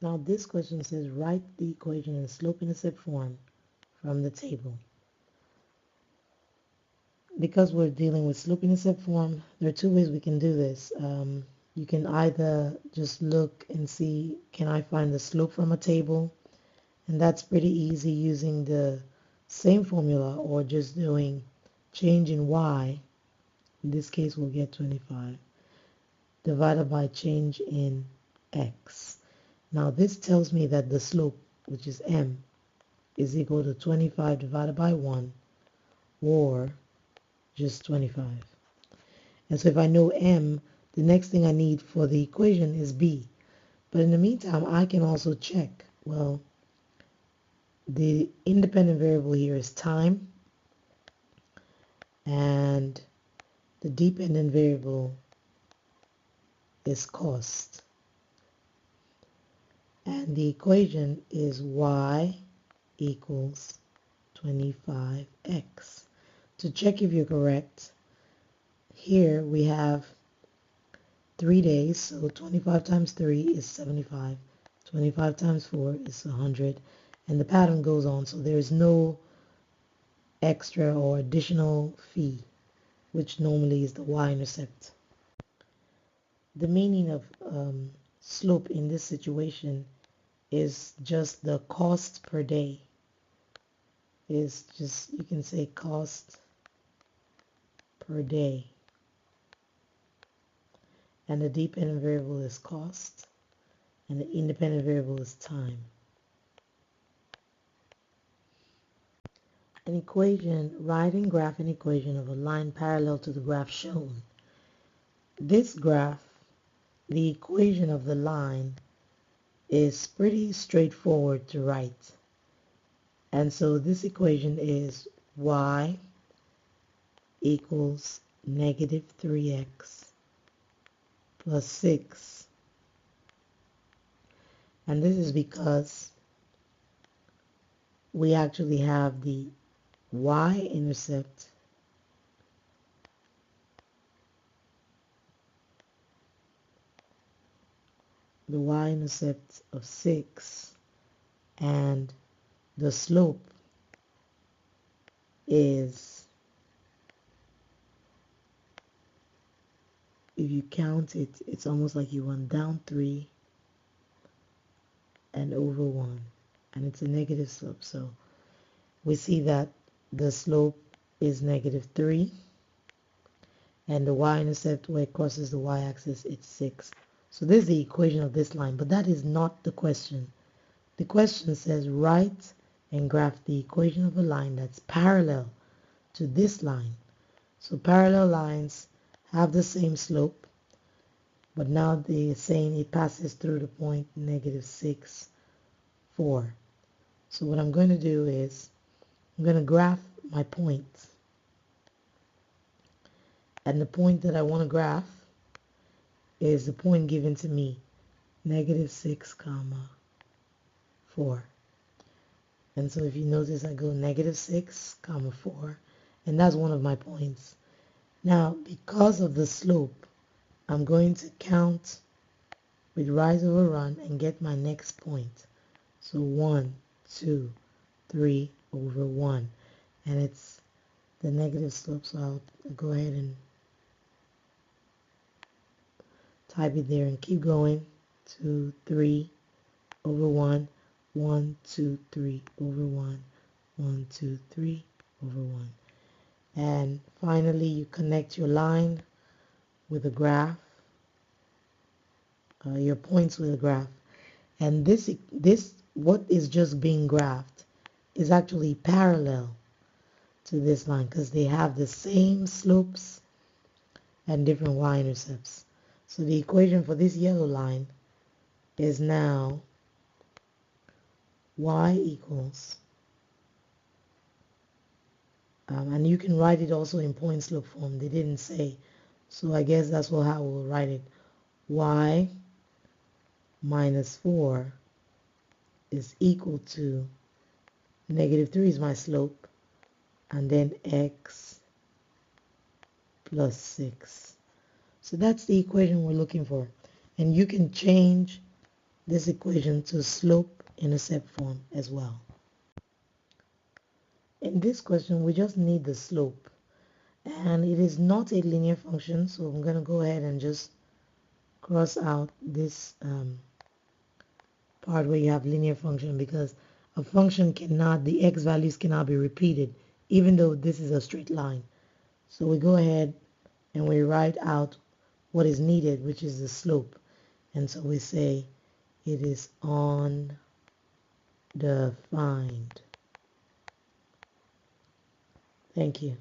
Now this question says write the equation in slope-intercept form from the table. Because we're dealing with slope-intercept form, there are two ways we can do this. You can either just look and see, can I find the slope from a table? And that's pretty easy using the same formula, or just doing change in y. In this case, we'll get 25 divided by change in x. Now this tells me that the slope, which is m, is equal to 25 divided by 1, or just 25. And so if I know m, the next thing I need for the equation is b. But in the meantime, I can also check. Well, the independent variable here is time, and the dependent variable is cost. And the equation is y equals 25x. To check if you're correct, here we have 3 days, so 25 times 3 is 75. 25 times 4 is 100. And the pattern goes on, so there is no extra or additional fee, which normally is the y-intercept. The meaning of slope in this situation is just the cost per day. Is just, you can say cost per day. And the dependent variable is cost, and the independent variable is time. An equation, write and graph an equation of a line parallel to the graph shown. This graph, the equation of the line is pretty straightforward to write. And so this equation is y equals negative 3x plus 6. And this is because we actually have the y-intercept of 6, and the slope is, if you count it, it's almost like you went down 3 and over 1, and it's a negative slope. So we see that the slope is negative 3, and the y-intercept, where it crosses the y-axis, it's 6. So this is the equation of this line, but that is not the question. The question says write and graph the equation of a line that's parallel to this line. So parallel lines have the same slope, but now they're saying it passes through the point negative 6, 4. So what I'm going to do is I'm going to graph my points. And the point that I want to graph is the point given to me, negative 6, comma 4. And so if you notice, I go negative 6, comma 4, and that's one of my points. Now, because of the slope, I'm going to count with rise over run and get my next point. So 1, 2, 3 over 1. And it's the negative slope, so I'll go ahead and type it there and keep going. 2, 3 over 1. 1, 2, 3 over 1. 1, 2, 3 over 1. And finally, you connect your line with a graph, your points with a graph. And this what is just being graphed is actually parallel to this line, because they have the same slopes and different y-intercepts. So the equation for this yellow line is now y equals, and you can write it also in point slope form. They didn't say, so I guess that's how we'll write it. Y minus 4 is equal to negative 3 is my slope, and then x plus 6. So that's the equation we're looking for. And you can change this equation to slope-intercept form as well. In this question, we just need the slope, and it is not a linear function, so I'm going to go ahead and just cross out this part where you have linear function, because a function cannot, the x values cannot be repeated, even though this is a straight line. So we go ahead and we write out what is needed, which is the slope. And so we say it is undefined. Thank you.